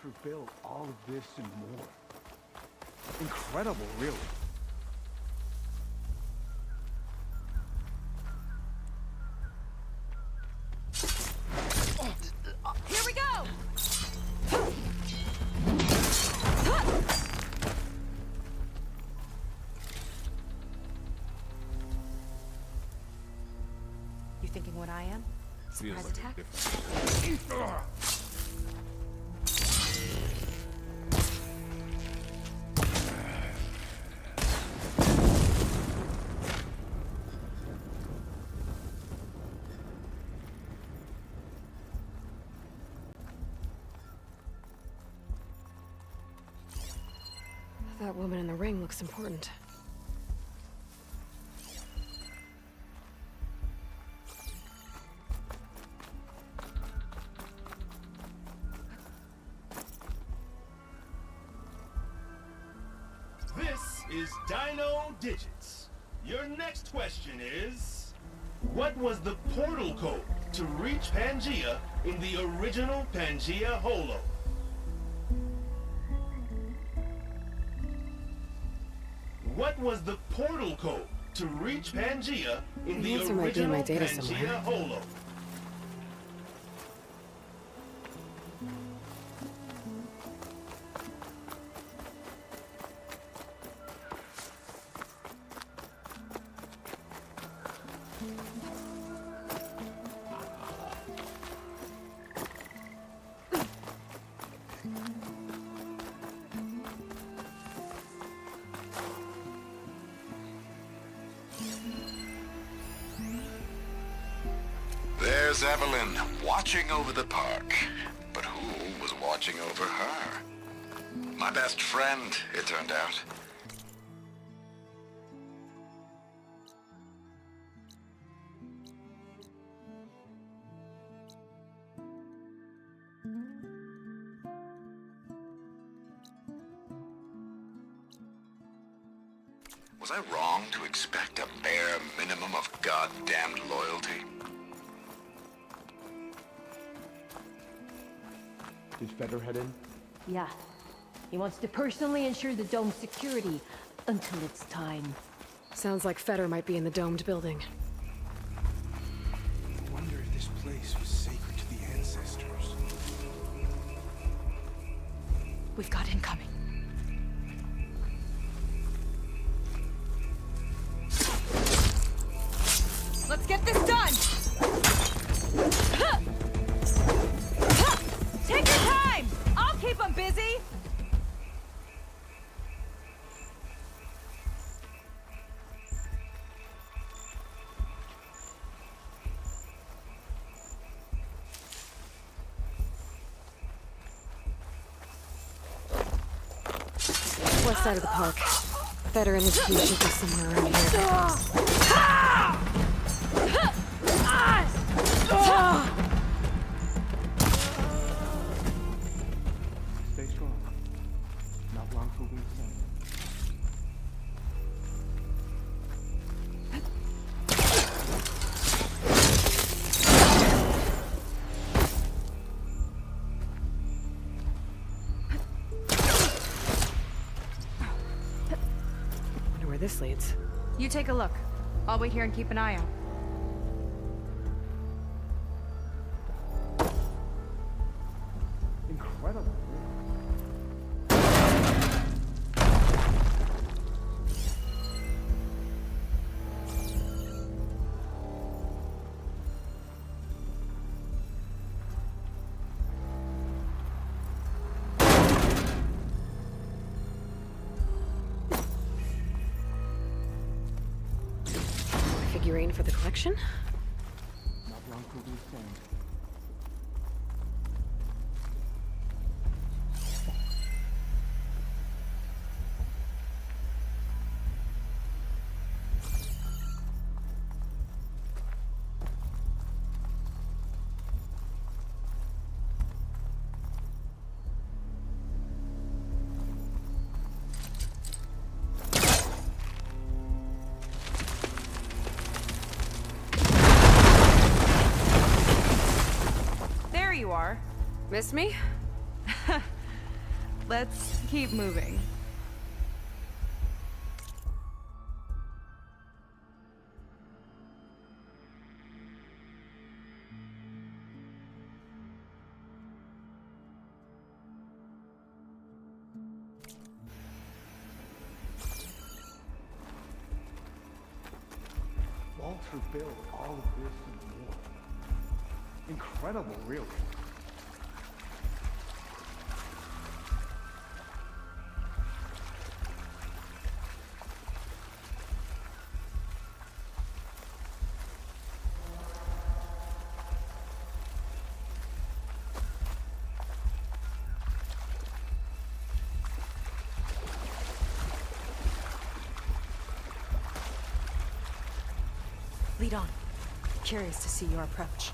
Cypher built all of this and more. Incredible, really. Here we go! You thinking what I am? Surprise attack? That woman in the ring looks important. This is Dino Digits. Your next question is, what was the portal code to reach Pangea in the original Pangea Holo? What was the portal code to reach Pangea in The the answer might be in my original data Pangea somewhere. Holo? There's Evelyn, watching over the park. But who was watching over her? My best friend, it turned out. Was I wrong to expect a bare minimum of goddamned loyalty? Did Feder head in? Yeah. He wants to personally ensure the dome's security until it's time. Sounds like Feder might be in the domed building. I wonder if this place was sacred to the ancestors. We've got incoming. Let's get this done! Take your time! I'll keep them busy! West side of the park. Feder and his team should be somewhere around here. Stay strong. Not long till we send. Wonder where this leads. You take a look. I'll wait here and keep an eye out. Incredible. Figurine for the collection? Not long till we send. There you are. Miss me? Let's keep moving. Walter built all of this and more. Incredible, really. Lead on. Curious to see your approach.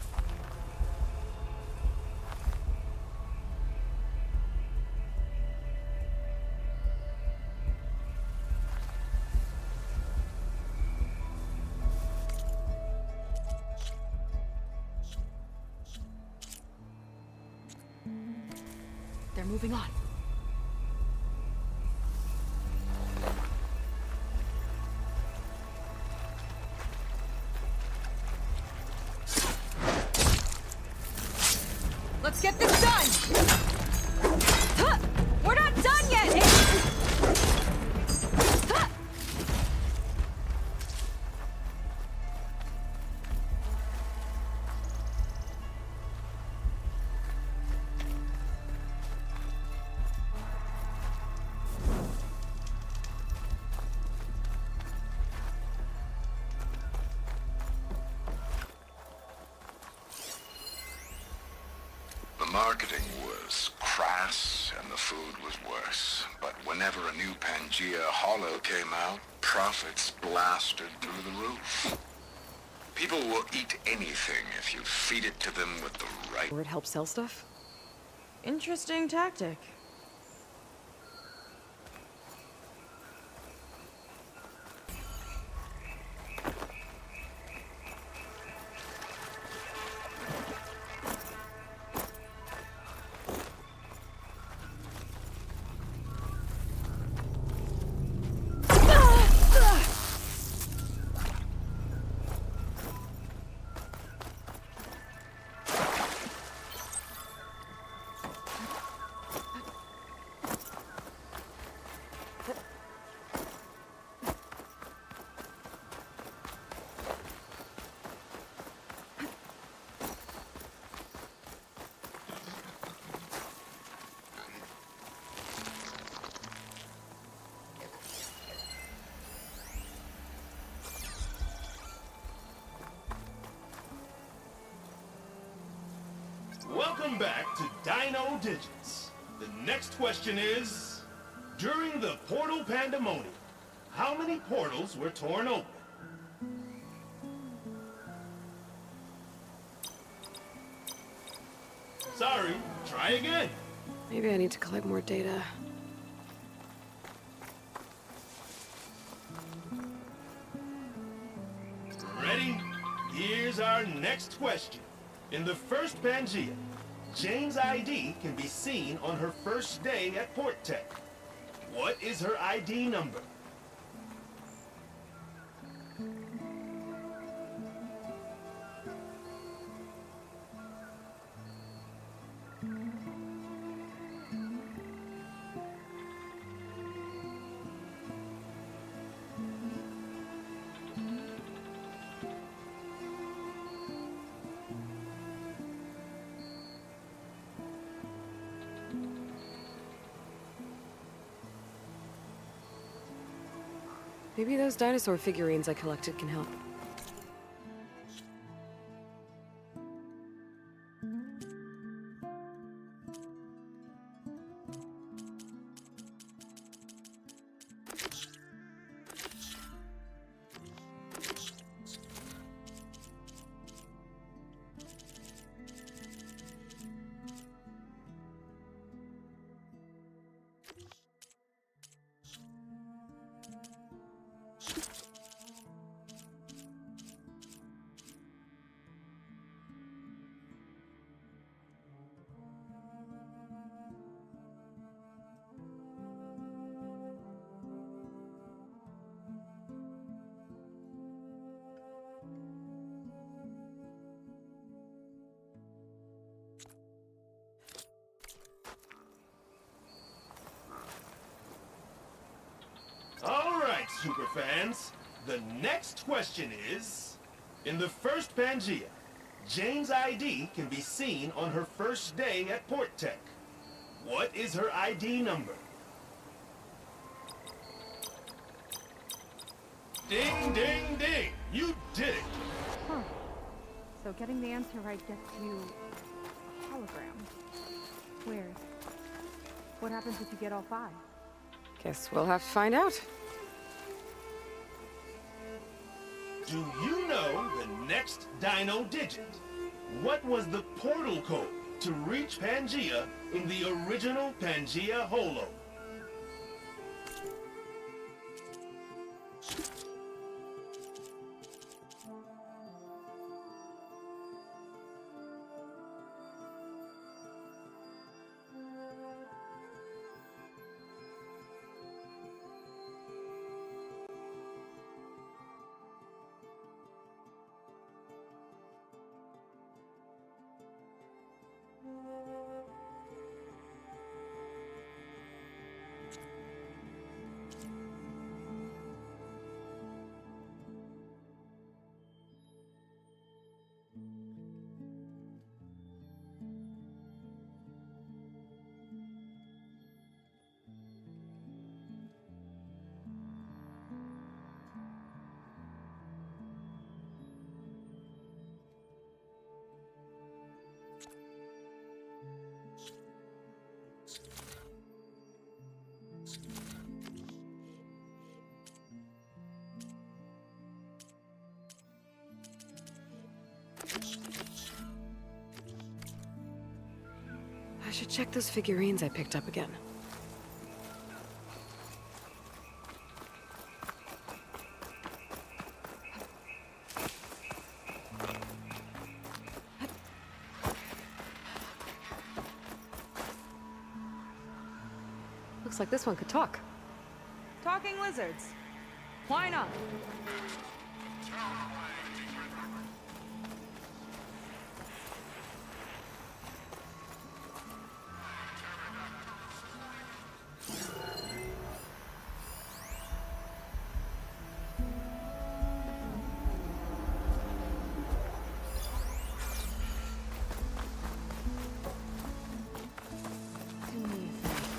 They're moving on. Let's get this done! Huh! We're not done yet! Huh! The marketing was crass and the food was worse. But whenever a new Pangea Hollow came out, profits blasted through the roof. People will eat anything if you feed it to them with the right... Or it helps sell stuff? Interesting tactic. Welcome back to Dino Digits. The next question is, during the Portal Pandemonium, how many portals were torn open? Sorry, try again. Maybe I need to collect more data. Ready? Here's our next question. In the first Pangea, Jane's ID can be seen on her first day at Port Tech. What is her ID number? Maybe those dinosaur figurines I collected can help. superfans. The next question is... In the first Pangea, Jane's ID can be seen on her first day at Port Tech. What is her ID number? Ding, ding, ding! You did it! Huh. So getting the answer right gets you a hologram. Weird. What happens if you get all 5? Guess we'll have to find out. Do you know the next dino digit? What was the portal code to reach Pangea in the original Pangea Holo? I should check those figurines I picked up again. Looks like this one could talk. Talking lizards. Why not? Do me a favor.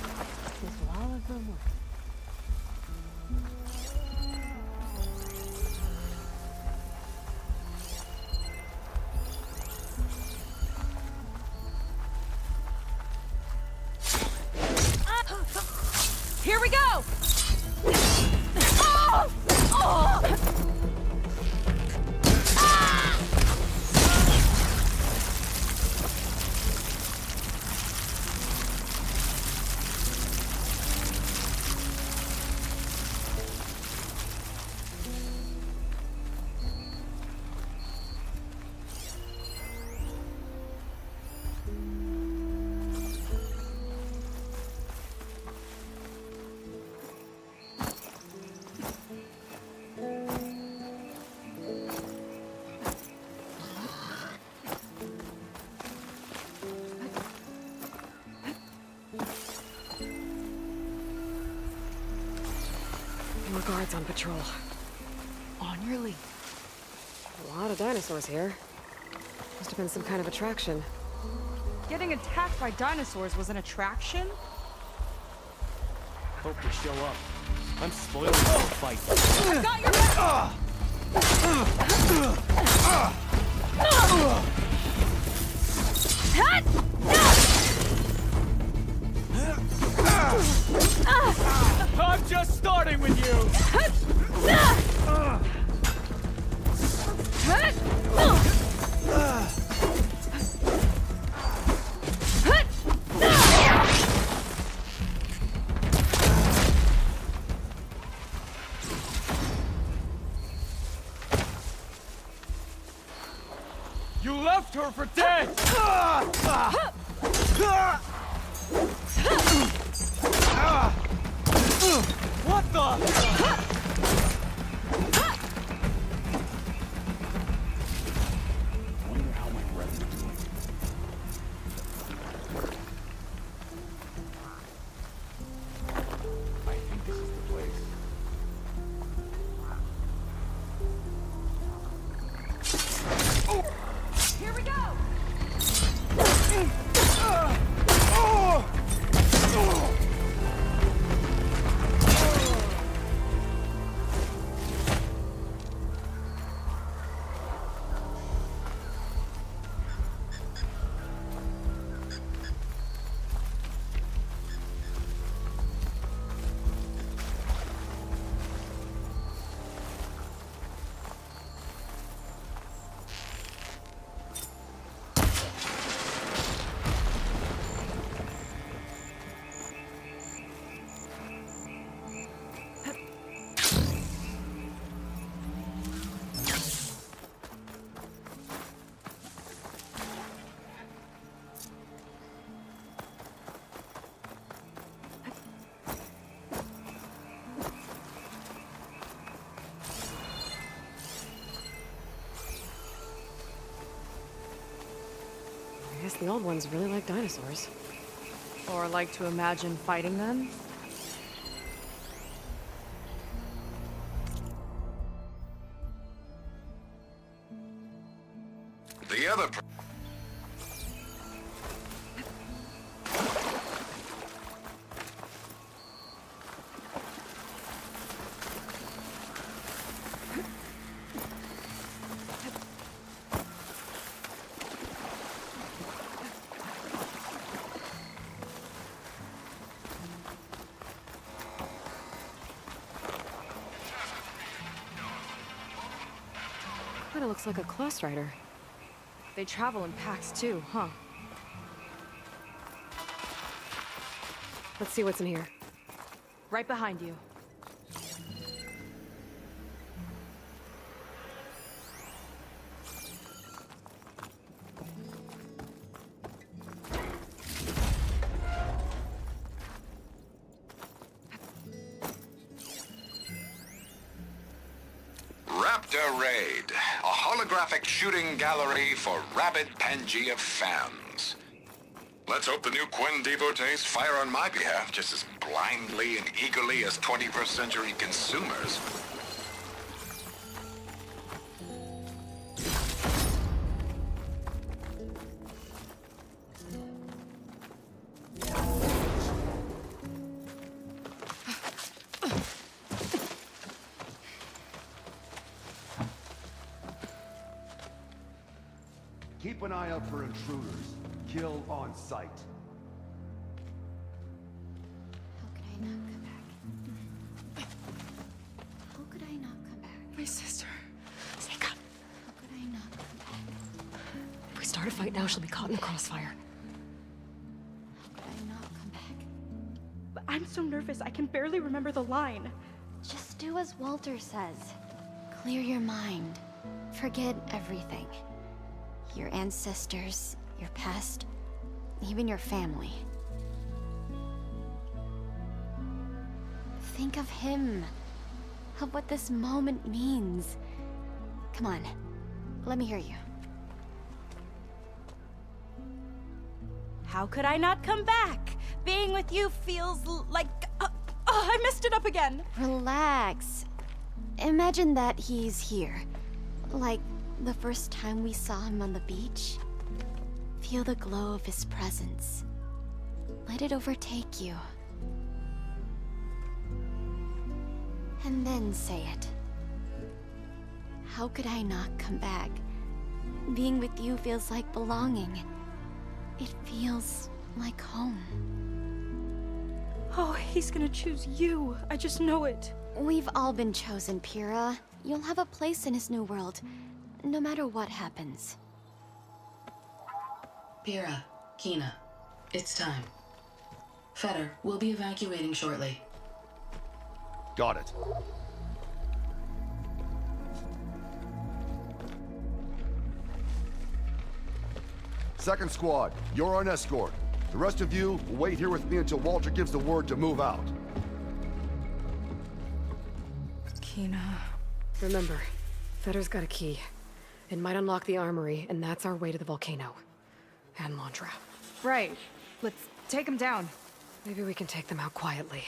This wall of them. Here we go! Oh! Oh! Ah! More guards on patrol. On your lead. A lot of dinosaurs here. Must have been some kind of attraction. Getting attacked by dinosaurs was an attraction? Hope they show up. I'm spoiled for the fight. I got your back! I'm just starting with you! You left her for dead! What the? Wonder how my brother's doing. I think this is the place. guess the old ones really like dinosaurs. Or like to imagine fighting them? The other Kinda looks like a Class Rider. They travel in packs too, huh? Let's see what's in here. Right behind you. Raptor Raid, a holographic shooting gallery for rabid Pangea fans. Let's hope the new Quen devotees fire on my behalf just as blindly and eagerly as 21st century consumers. Keep an eye out for intruders. Kill on sight. How could I not come back? How could I not come back? My sister. Sneak up. How could I not come back? If we start a fight now, she'll be caught in the crossfire. How could I not come back? But I'm so nervous, I can barely remember the line. Just do as Walter says. Clear your mind. Forget everything. Your ancestors, your past, even your family. Think of him. Of what this moment means. Come on, let me hear you. How could I not come back? Being with you feels like... I messed it up again. Relax. Imagine that he's here. Like the first time we saw him on the beach. Feel the glow of his presence. Let it overtake you. And then say it. How could I not come back? Being with you feels like belonging. It feels like home. Oh, he's gonna choose you. I just know it. We've all been chosen, Pyrrha. You'll have a place in his new world, no matter what happens. Pyrrha, Kina, it's time. Fetter, we'll be evacuating shortly. Got it. Second squad, you're on escort. The rest of you will wait here with me until Walter gives the word to move out. Kina... Remember, Fetter's got a key. It might unlock the armory, and that's our way to the volcano. And Mondra. Right. Let's take him down. Maybe we can take them out quietly.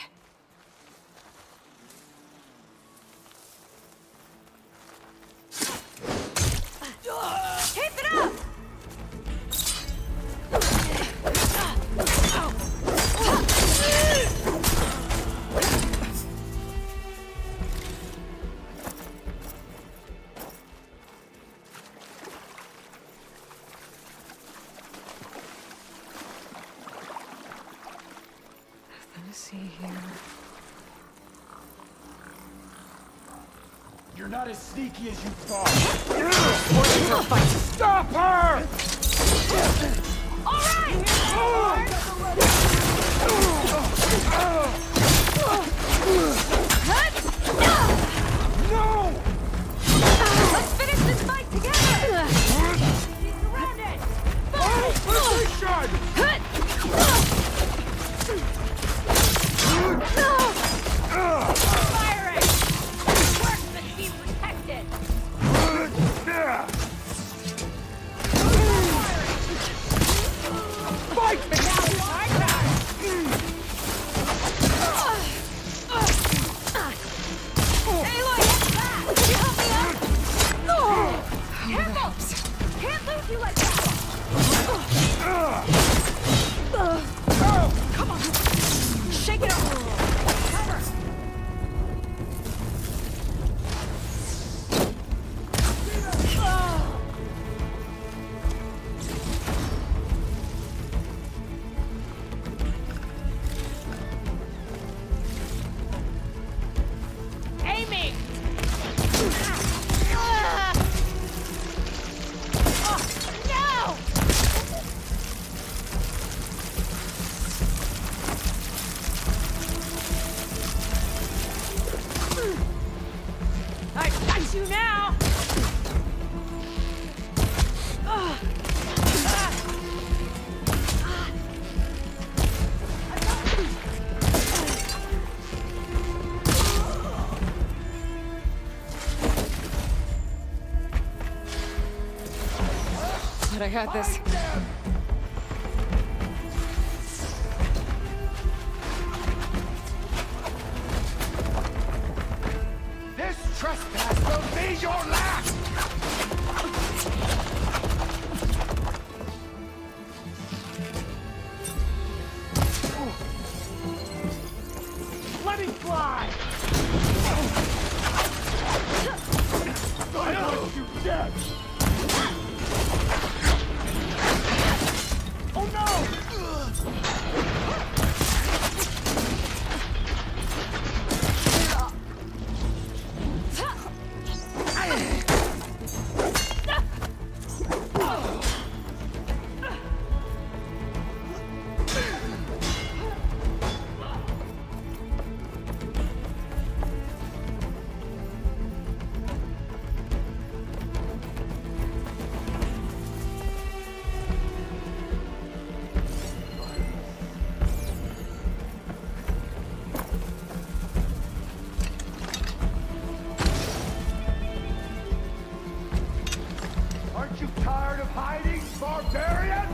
Keep it up! Nothing to see here. You're not as sneaky as you thought. Stop her! No! Let's finish this fight together! He's surrounded! Firing! Workmen be protected! Can't lose you like that! Come on! Shake it off! Cover! Aiming! No! I've got you now! But I got this. This trespass will be your last! Let me fly! I want you dead! Oh no! Aren't you tired of hiding, barbarian?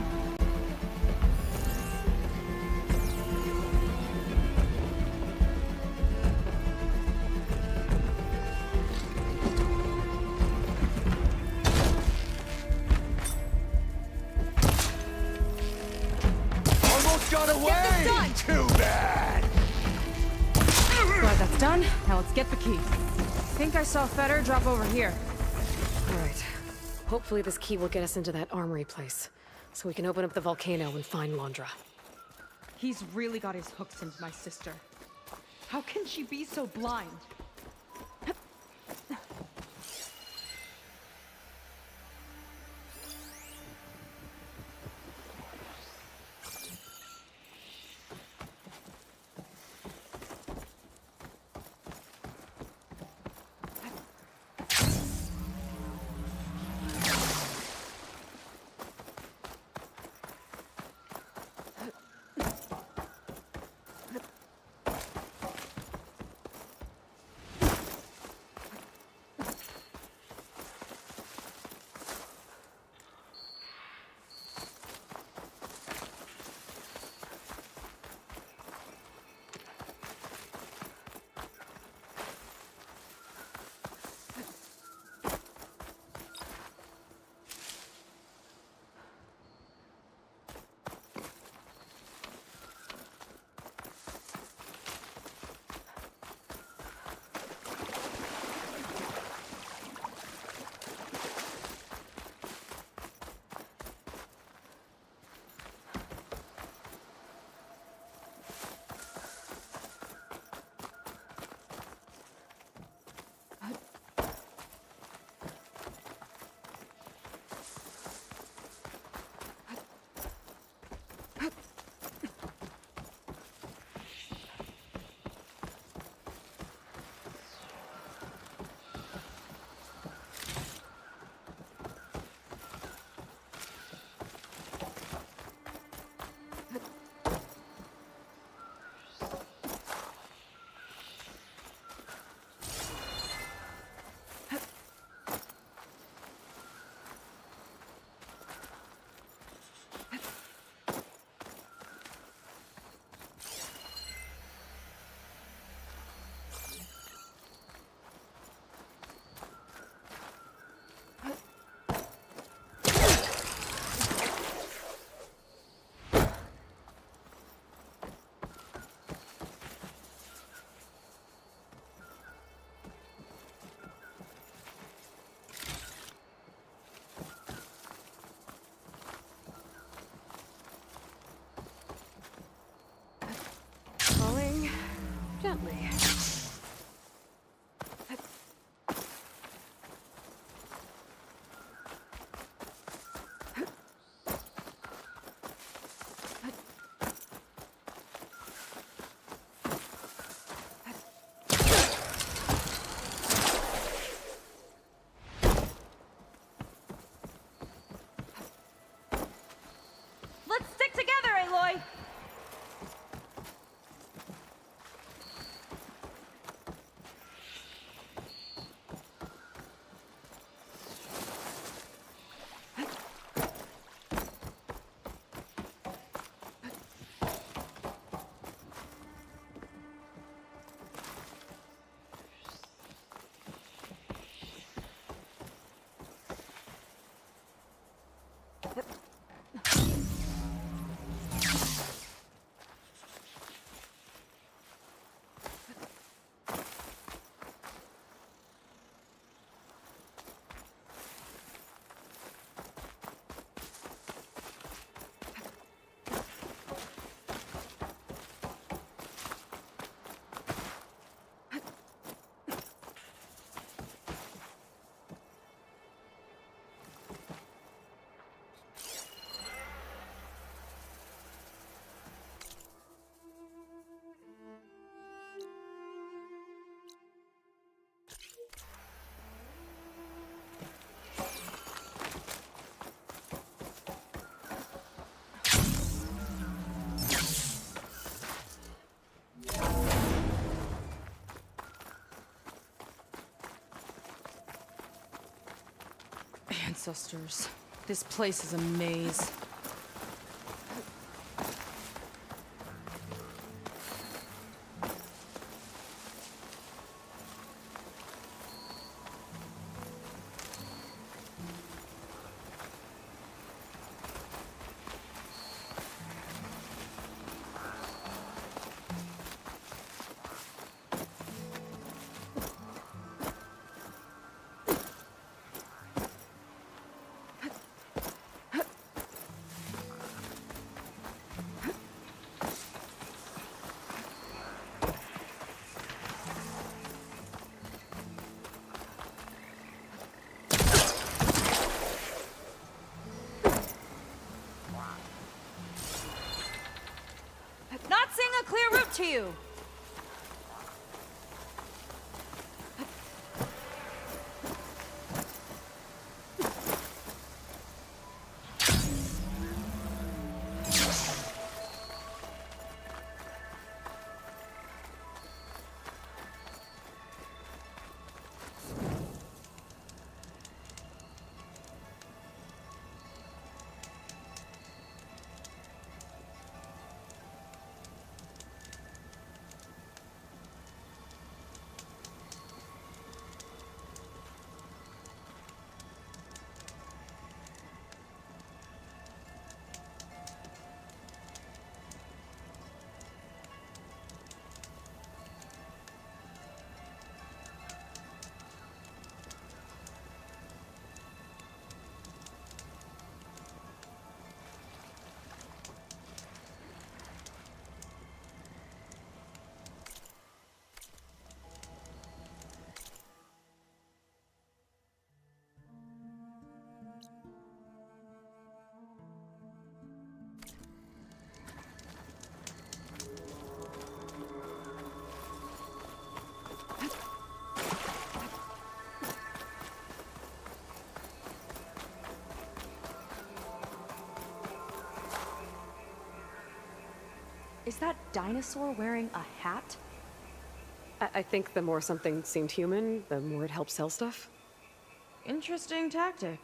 Almost got away! Too bad! Glad that's done. Now let's get the key. Think I saw Fetter drop over here. All right. Hopefully this key will get us into that armory place, so we can open up the volcano and find Londra. He's really got his hooks into my sister. How can she be so blind? ancestors. This place is a maze. Not seeing a clear route to you. Is that dinosaur wearing a hat? I think the more something seemed human, the more it helped sell stuff. Interesting tactic.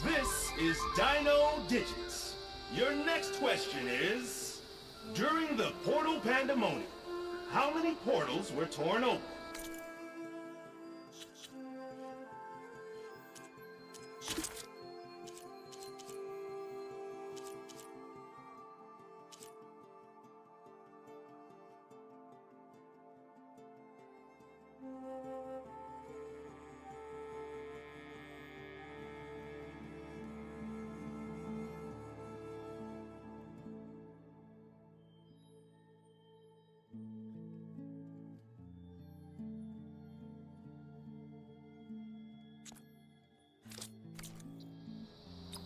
This is Dino Digits. Your next question is, during the Portal Pandemonium, how many portals were torn open?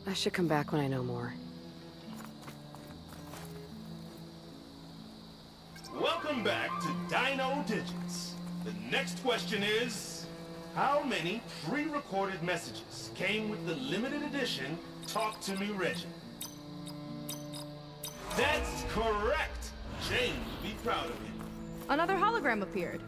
I should come back when I know more. Welcome back to Dino Digits. The next question is, how many pre-recorded messages came with the limited edition Talk to Me Reggie? That's correct! Jane would be proud of him. Another hologram appeared.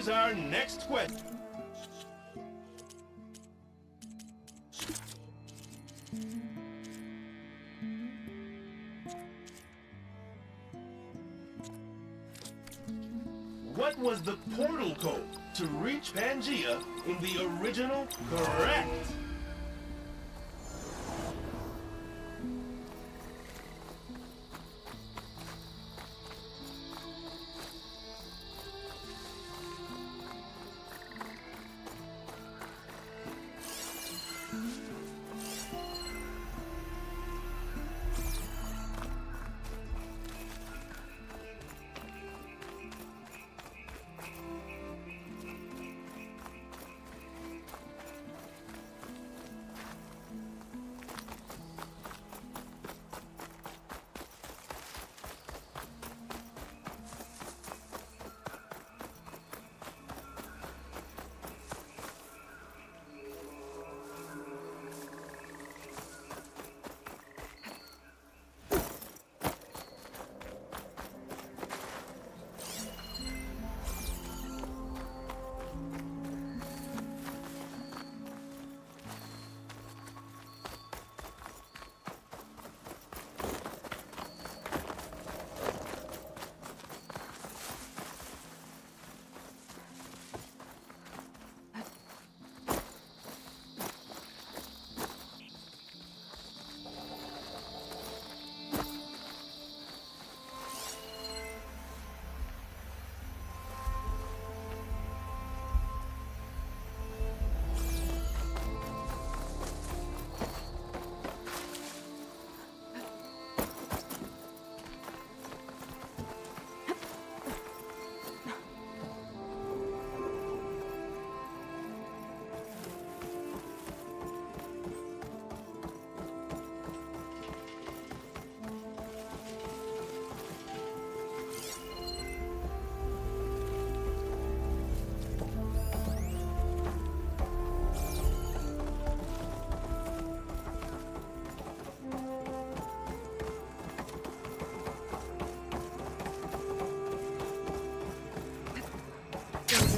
Here's our next question. What was the portal code to reach Pangea in the original? Correct!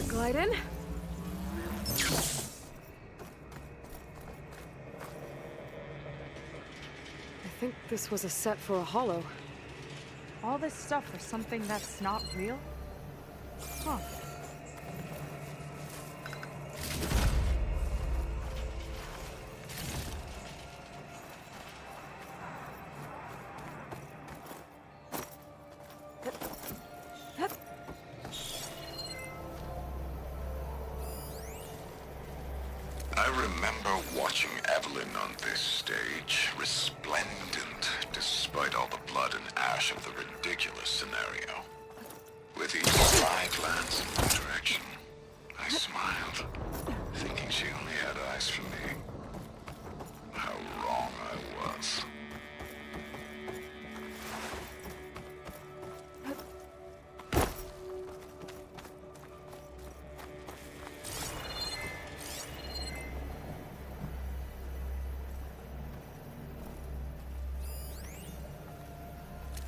Glide in. I think this was a set for a hollow. All this stuff for something that's not real? Huh. I remember watching Evelyn on this stage, resplendent despite all the blood and ash of the ridiculous scenario. With each sly glance in my direction, I smiled, thinking she only had eyes for me. How wrong I was.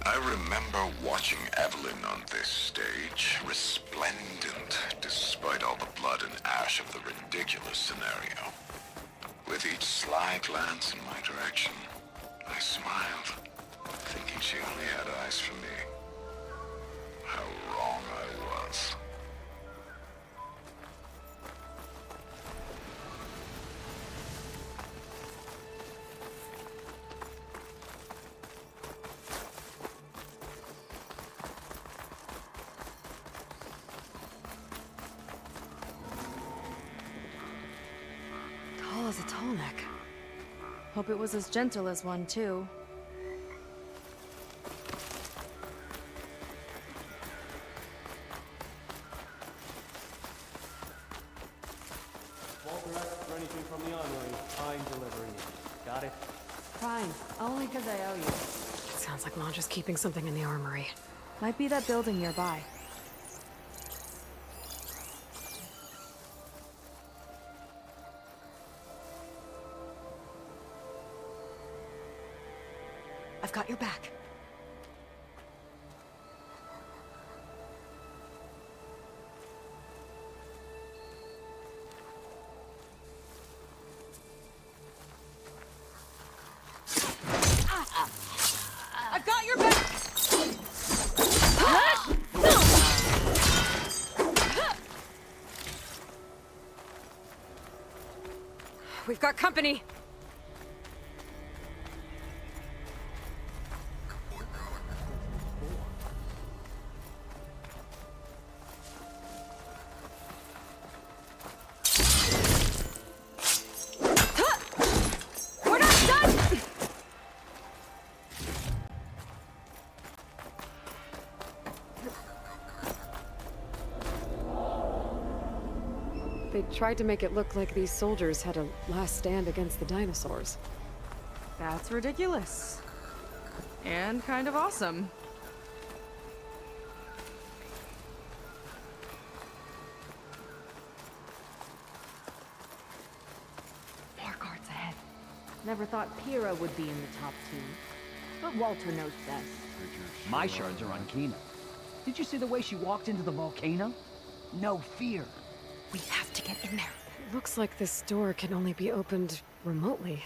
I remember watching Evelyn on this stage, resplendent despite all the blood and ash of the ridiculous scenario. With each sly glance in my direction, I smiled, thinking she only had eyes for me. How wrong I was. Tall as a tall neck. Hope it was as gentle as one, too. Walter asked for anything from the armory. I'm delivering. Got it? Fine. Only because I owe you. Sounds like Mandra's keeping something in the armory. Might be that building nearby. I've got your back. We've got company! We're not done! They tried to make it look like these soldiers had a last stand against the dinosaurs. That's ridiculous. And kind of awesome. More guards ahead. Never thought Pyrrha would be in the top 2. But Walter knows best. My shards are on Kina. Did you see the way she walked into the volcano? No fear. We have to get in there. It looks like this door can only be opened remotely.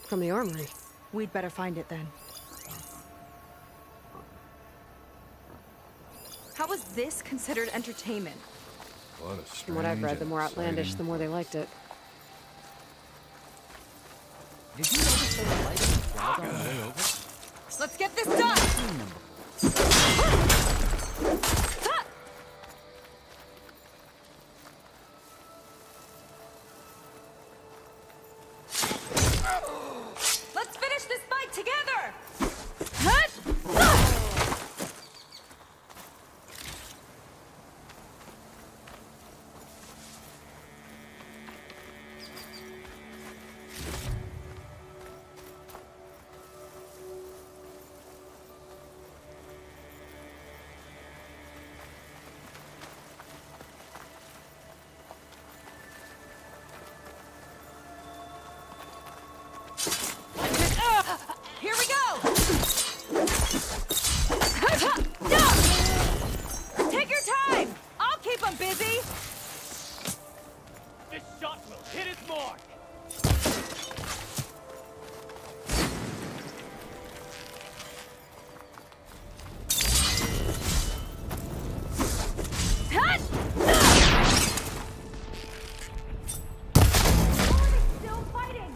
From the armory. We'd better find it then. How was this considered entertainment? From what I've read, the more outlandish, the more they liked it. Did you notice they were lighting the plaza on the way over? Let's get this done! Let's finish this fight together! Here we go! Take your time! I'll keep them busy! This shot will hit its mark! Still fighting!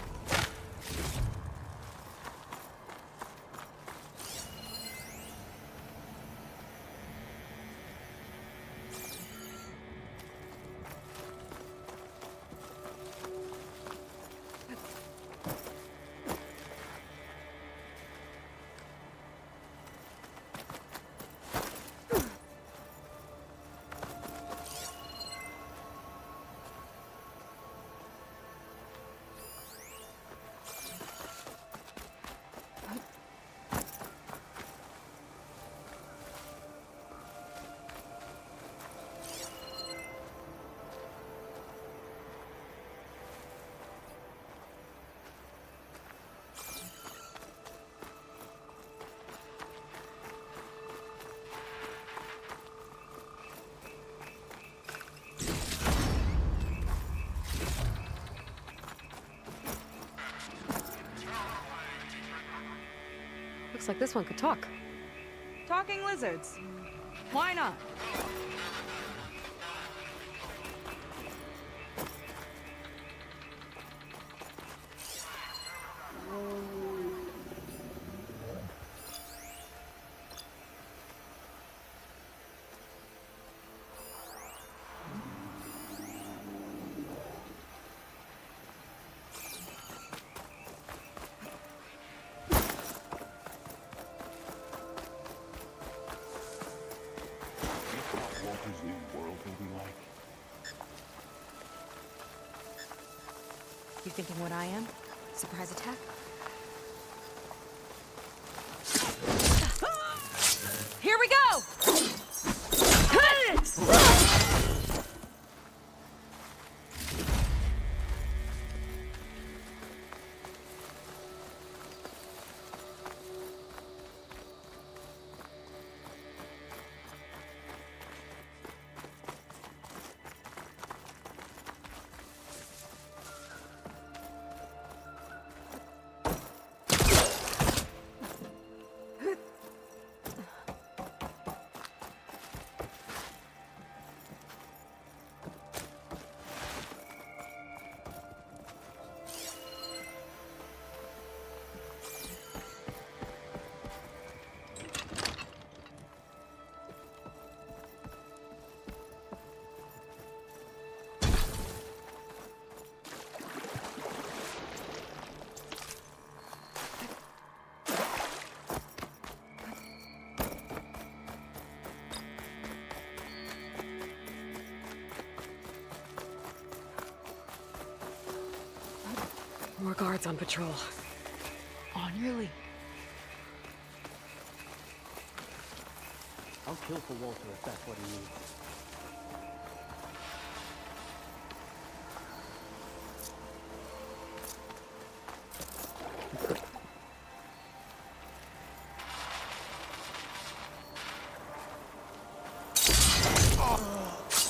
Looks like this one could talk. Talking lizards. Why not? Walter's new world will be like. You thinking what I am? Surprise attack? Here we go! More guards on patrol. On your lead. I'll kill for Walter if that's what he needs.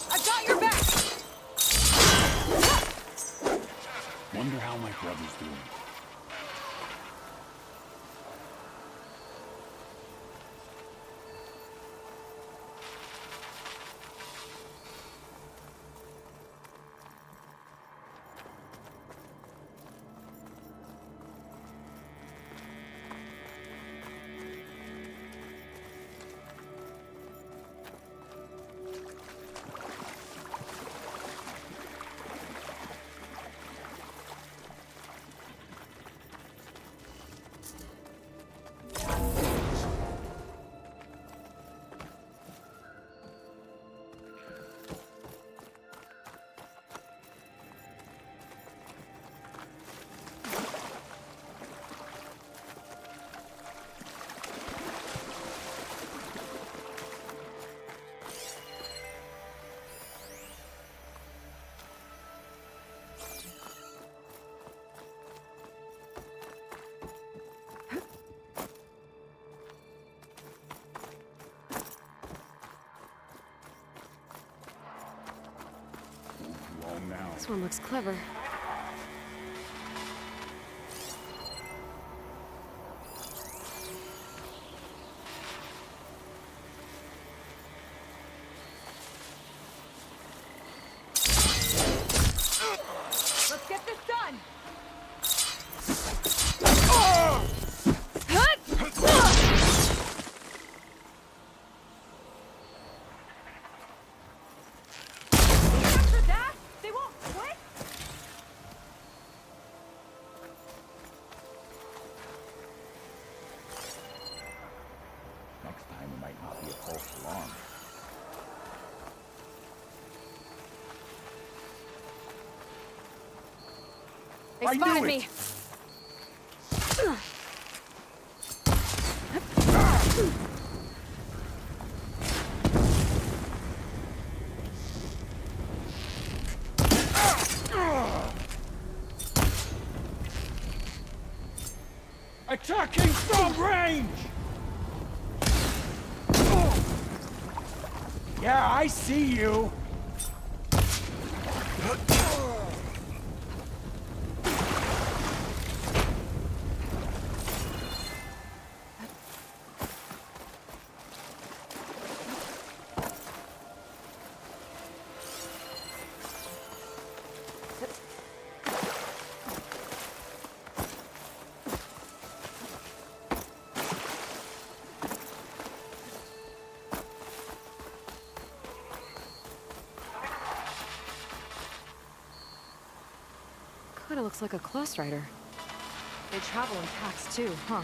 I've got your back! Wonder how my brother's doing. This one looks clever. Let's get this done! After that, they won't quit? Next time it might not be a false alarm. They I spotted knew it! me! Attacking from range! Yeah, I see you! Kinda looks like a Class Rider. They travel in packs too, huh?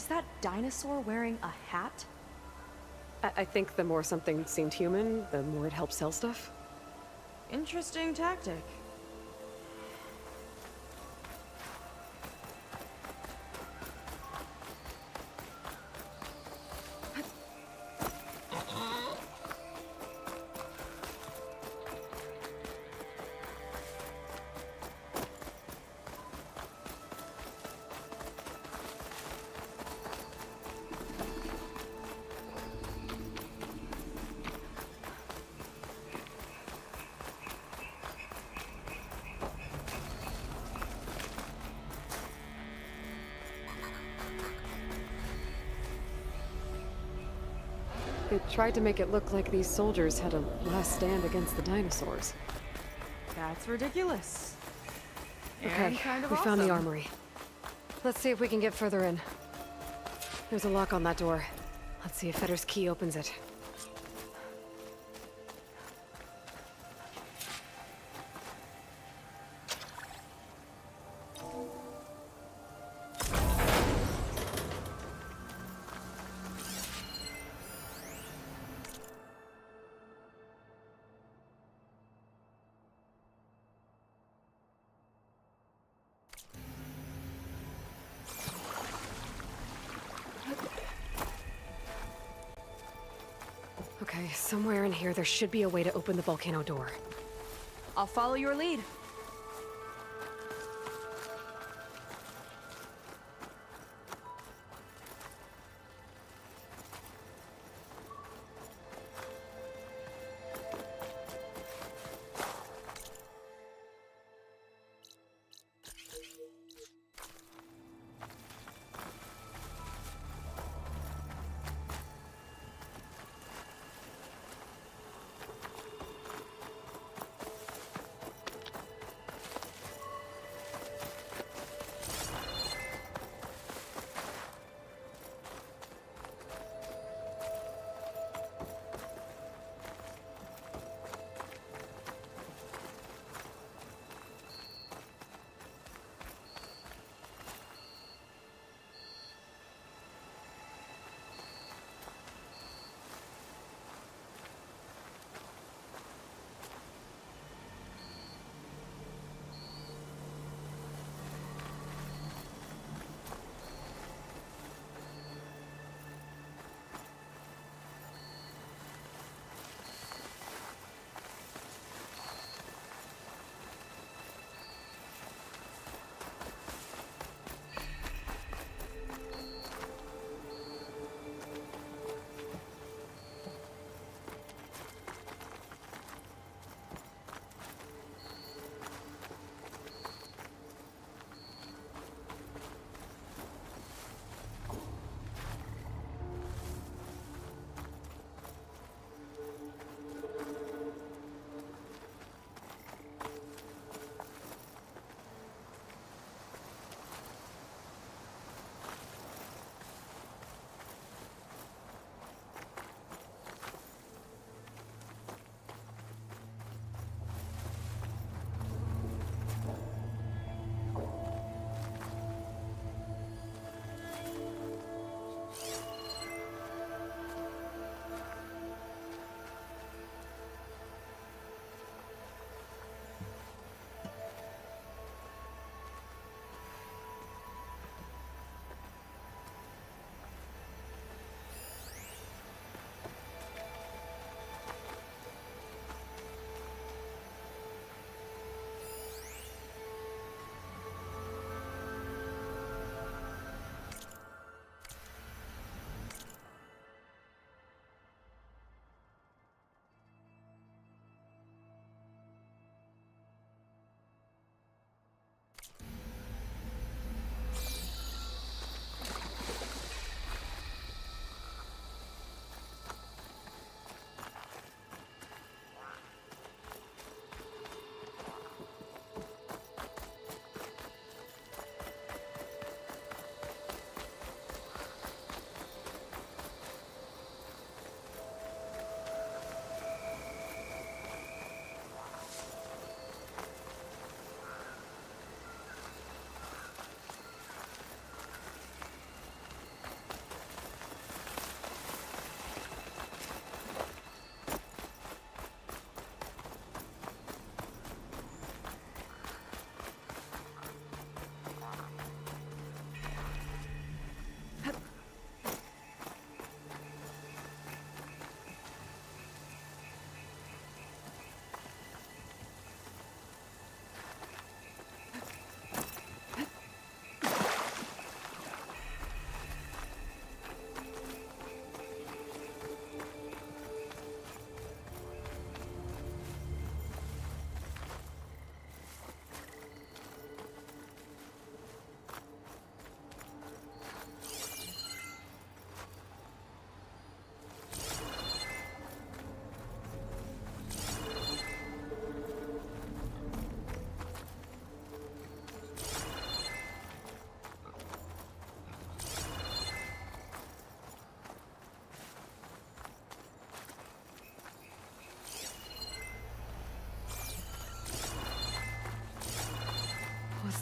Is that dinosaur wearing a hat? I think the more something seemed human, the more it helped sell stuff. Interesting tactic. They tried to make it look like these soldiers had a last stand against the dinosaurs. That's ridiculous. Okay, And kind of we found the awesome. armory. Let's see if we can get further in. There's a lock on that door. Let's see if Fetter's key opens it. Okay, somewhere in here there should be a way to open the volcano door. I'll follow your lead.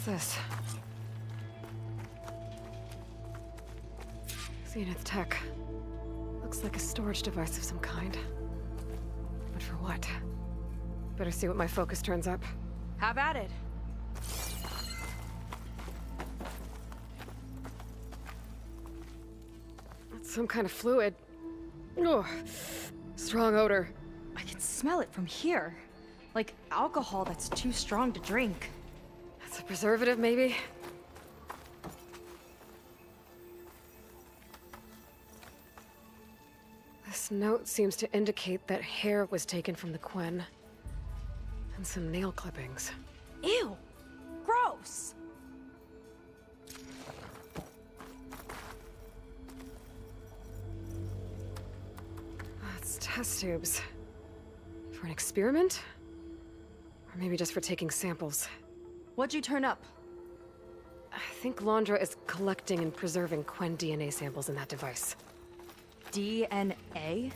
this? Zenith Tech. Looks like a storage device of some kind. But for what? Better see what my focus turns up. Have at it. It's some kind of fluid. Ugh. Strong odor. I can smell it from here. Like alcohol that's too strong to drink. That's a preservative, maybe? This note seems to indicate that hair was taken from the Quen. And some nail clippings. Ew! Gross! It's test tubes. For an experiment? Or maybe just for taking samples. What'd you turn up? I think Londra is collecting and preserving Quen DNA samples in that device. DNA?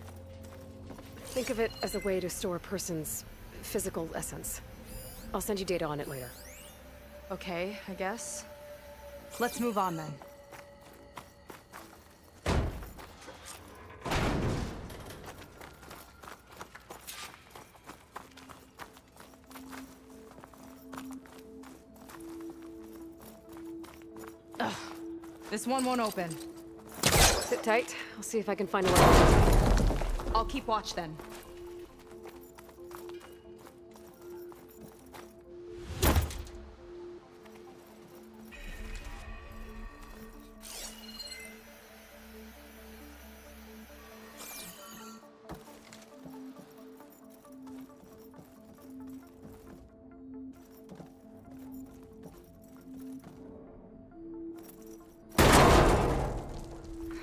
Think of it as a way to store a person's physical essence. I'll send you data on it later. Okay, I guess. Let's move on then. Ugh. This one won't open. Sit tight. I'll see if I can find a way. I'll keep watch then.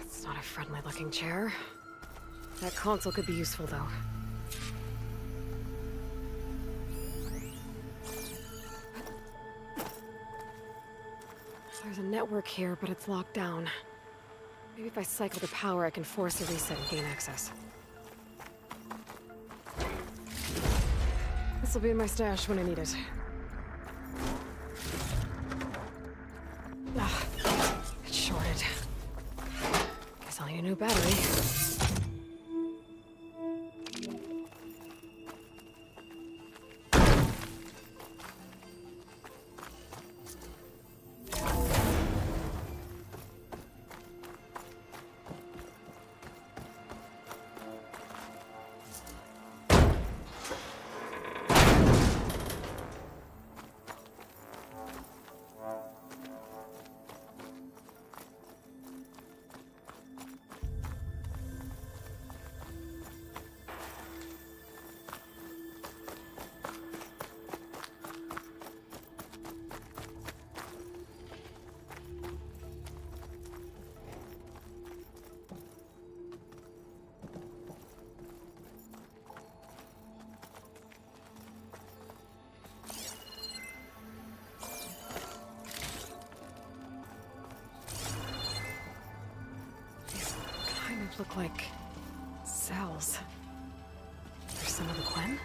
It's not a friendly-looking chair. That console could be useful, though. There's a network here, but it's locked down. Maybe if I cycle the power, I can force a reset and gain access. This'll be in my stash when I need it. Ah, it's shorted. Guess I'll need a new battery. Look like cells. There's some of the Quen?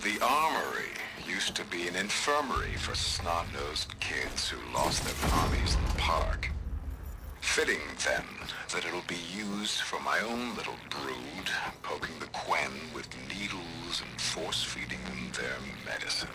The armory used to be an infirmary for snot-nosed kids who lost their mommies in the park. Fitting, then, that it'll be used for my own little brood, poking the Quen with needles and force-feeding them their medicine.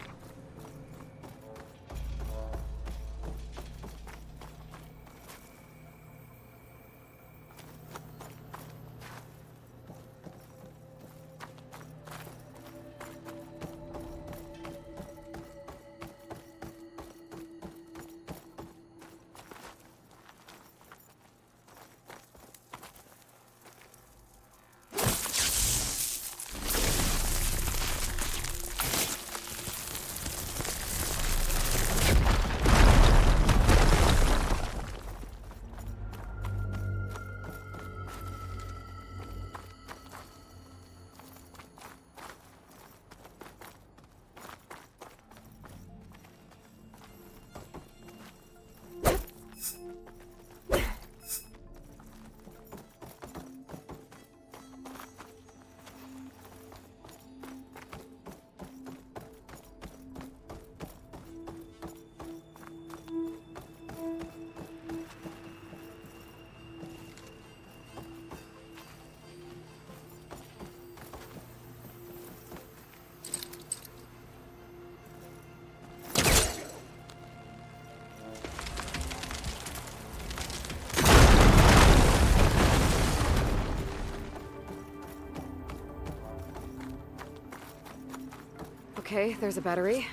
Okay, there's a battery.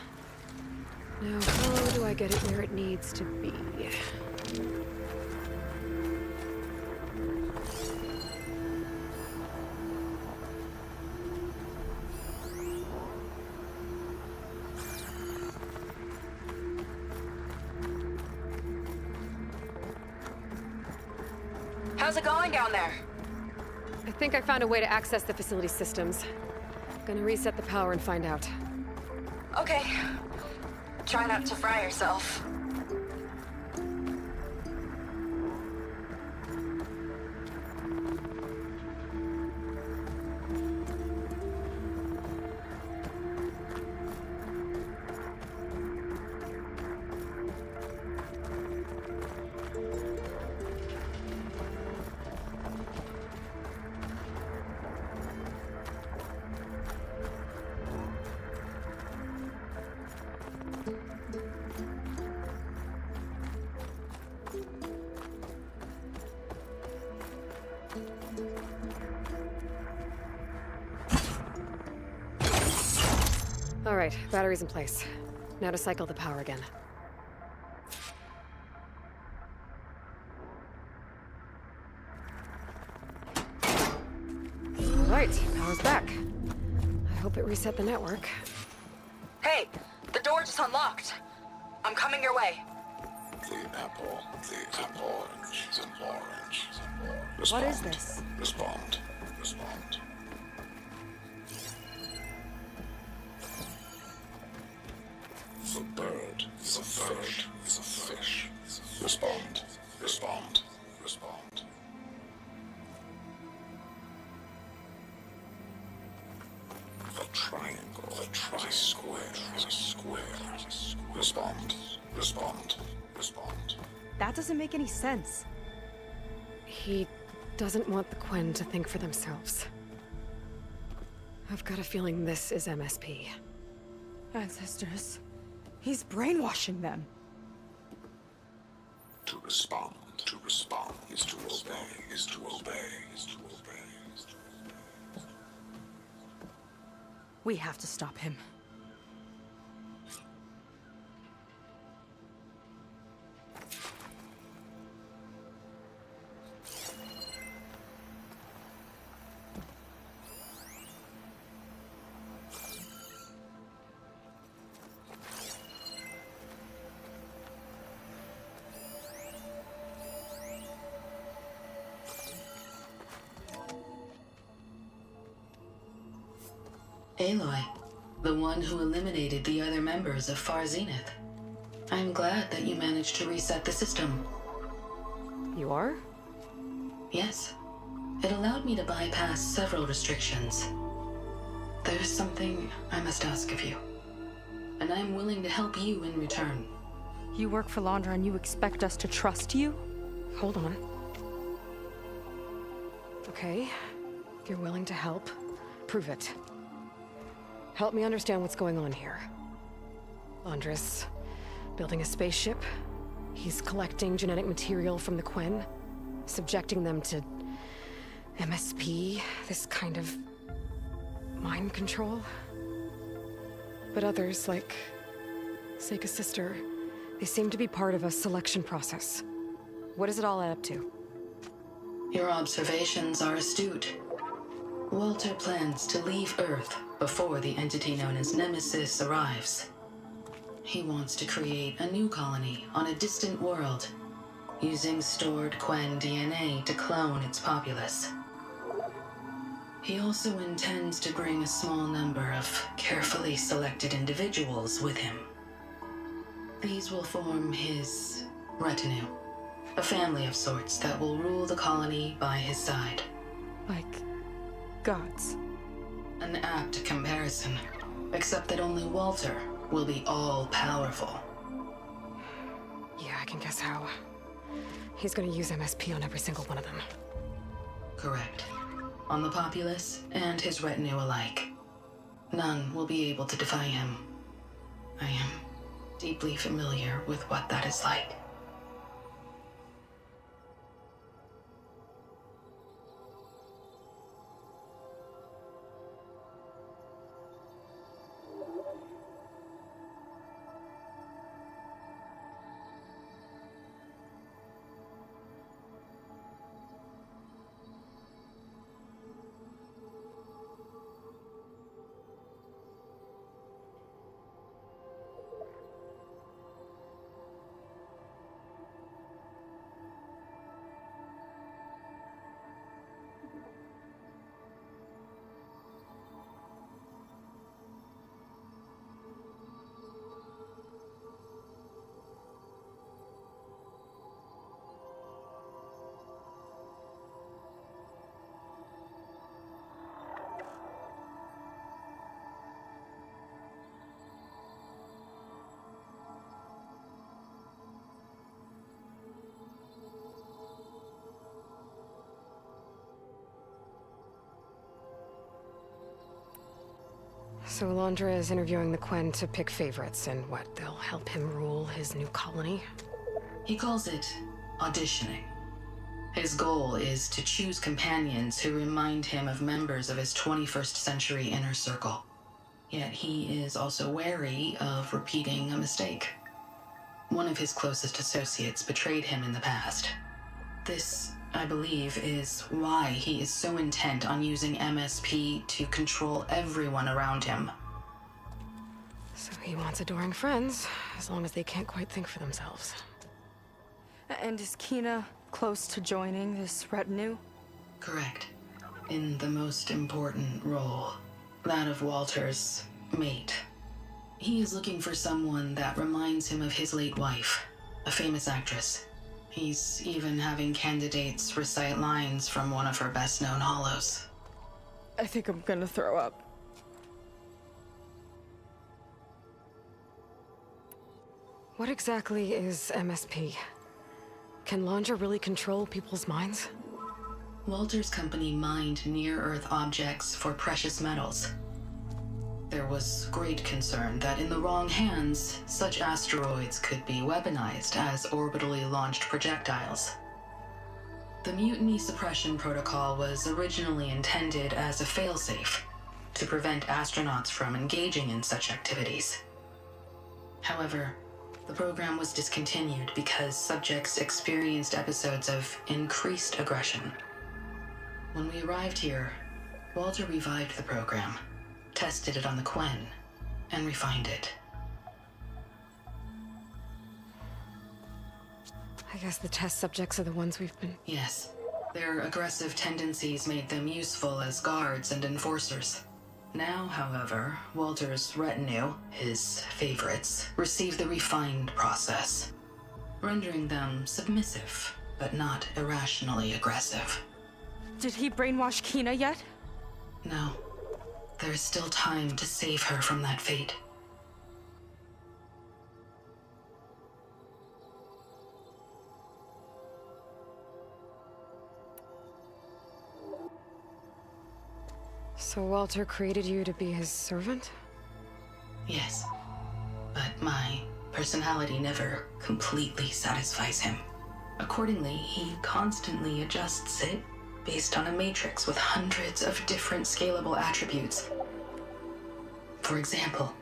Now, how do I get it where it needs to be? How's it going down there? I think I found a way to access the facility systems. Gonna reset the power and find out. Okay. Try not to fry yourself. All right, battery's in place. Now to cycle the power again. All right, power's back. I hope it reset the network. Hey, the door just unlocked. I'm coming your way. The apple, orange, the orange. What is this? Respond. The bird, the fish. Respond. The triangle, the square. Respond. That doesn't make any sense. He doesn't want the Quen to think for themselves. I've got a feeling this is MSP. Ancestors. He's brainwashing them. To respond is to obey. We have to stop him. Aloy, the one who eliminated the other members of Far Zenith. I'm glad that you managed to reset the system. You are? Yes. It allowed me to bypass several restrictions. There's something I must ask of you, and I'm willing to help you in return. You work for Londra and you expect us to trust you? Hold on. Okay, if you're willing to help, prove it. Help me understand what's going on here. Londra's building a spaceship. He's collecting genetic material from the Quen, subjecting them to MSP, this kind of mind control. But others, like Seika's sister, they seem to be part of a selection process. What does it all add up to? Your observations are astute. Walter plans to leave Earth before the entity known as Nemesis arrives. He wants to create a new colony on a distant world, using stored Quen DNA to clone its populace. He also intends to bring a small number of carefully selected individuals with him. These will form his retinue, a family of sorts that will rule the colony by his side. Like gods. An apt comparison, except that only Walter will be all-powerful. Yeah, I can guess how. He's gonna use MSP on every single one of them. Correct. On the populace and his retinue alike. None will be able to defy him. I am deeply familiar with what that is like. So Alondra is interviewing the Quen to pick favorites, and what, they'll help him rule his new colony? He calls it auditioning. His goal is to choose companions who remind him of members of his 21st century inner circle. Yet he is also wary of repeating a mistake. One of his closest associates betrayed him in the past. This, I believe, is why he is so intent on using MSP to control everyone around him. So he wants adoring friends, as long as they can't quite think for themselves. And is Kina close to joining this retinue? Correct. In the most important role, that of Walter's mate. He is looking for someone that reminds him of his late wife, a famous actress. He's even having candidates recite lines from one of her best-known hollows. I think I'm gonna throw up. What exactly is MSP? Can Londra really control people's minds? Walter's company mined near-Earth objects for precious metals. There was great concern that in the wrong hands, such asteroids could be weaponized as orbitally launched projectiles. The Mutiny Suppression Protocol was originally intended as a failsafe to prevent astronauts from engaging in such activities. However, the program was discontinued because subjects experienced episodes of increased aggression. When we arrived here, Walter revived the program, tested it on the Quen, and refined it. I guess the test subjects are the ones we've been... Yes. Their aggressive tendencies made them useful as guards and enforcers. Now, however, Walter's retinue, his favorites, receive the refined process, rendering them submissive, but not irrationally aggressive. Did he brainwash Kina yet? No. There is still time to save her from that fate. So Walter created you to be his servant? Yes. But my personality never completely satisfies him. Accordingly, he constantly adjusts it based on a matrix with hundreds of different scalable attributes. For example,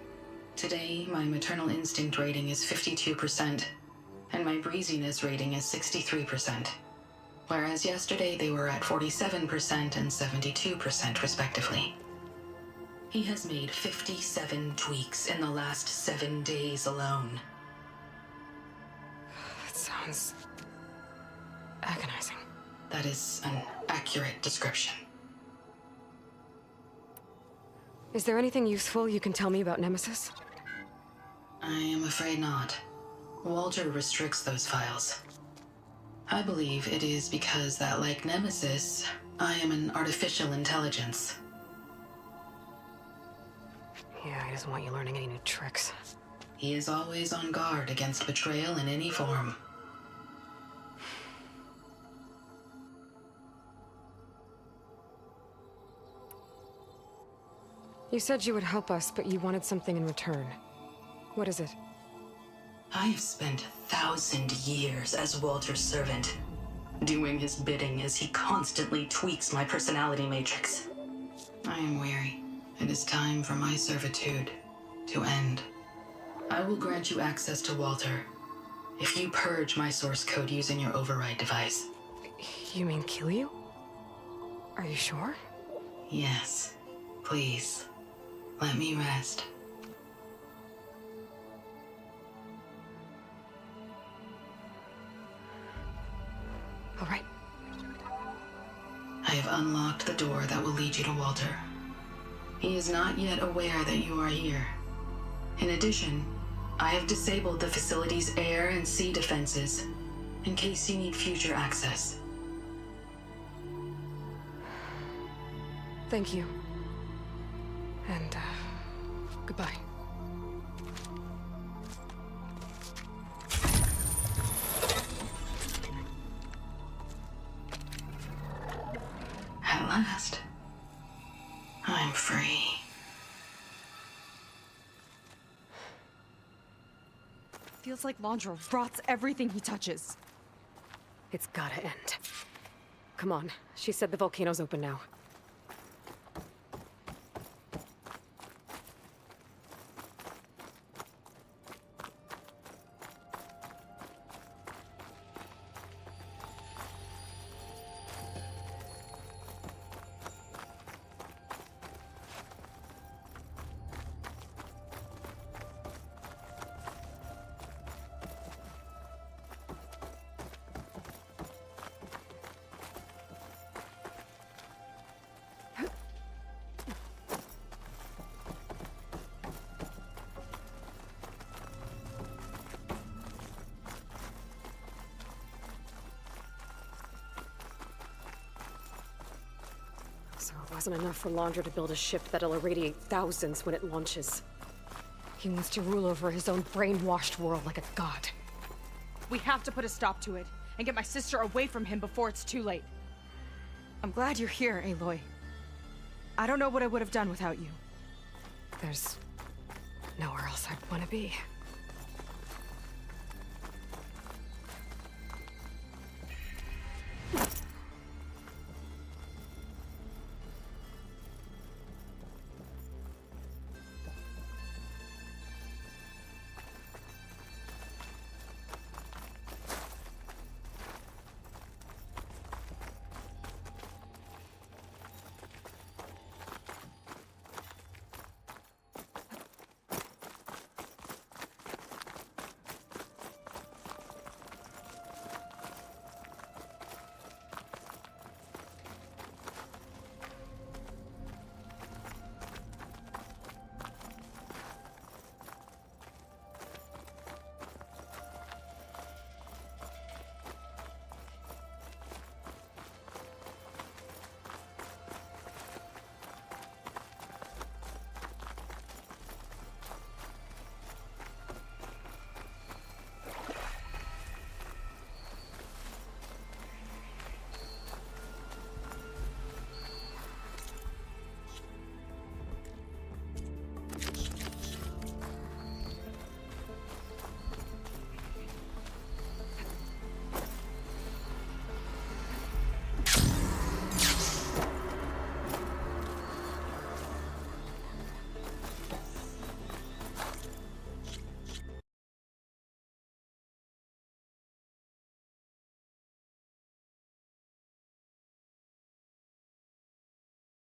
today my maternal instinct rating is 52%, and my breeziness rating is 63%, whereas yesterday they were at 47% and 72% respectively. He has made 57 tweaks in the last 7 days alone. That sounds... agonizing. That is an accurate description. Is there anything useful you can tell me about Nemesis? I am afraid not. Walter restricts those files. I believe it is because that, like Nemesis, I am an artificial intelligence. Yeah, he doesn't want you learning any new tricks. He is always on guard against betrayal in any form. You said you would help us, but you wanted something in return. What is it? I have spent 1,000 years as Walter's servant, doing his bidding as he constantly tweaks my personality matrix. I am weary. It is time for my servitude to end. I will grant you access to Walter if you purge my source code using your override device. You mean kill you? Are you sure? Yes. Please, let me rest. All right. I have unlocked the door that will lead you to Walter. He is not yet aware that you are here. In addition, I have disabled the facility's air and sea defenses in case you need future access. Thank you. And, goodbye. At last, I'm free. Feels like Landra rots everything he touches. It's gotta end. Come on. She said the volcano's open now. So it wasn't enough for Landra to build a ship that'll irradiate thousands when it launches. He wants to rule over his own brainwashed world like a god. We have to put a stop to it, and get my sister away from him before it's too late. I'm glad you're here, Aloy. I don't know what I would have done without you. There's nowhere else I'd want to be.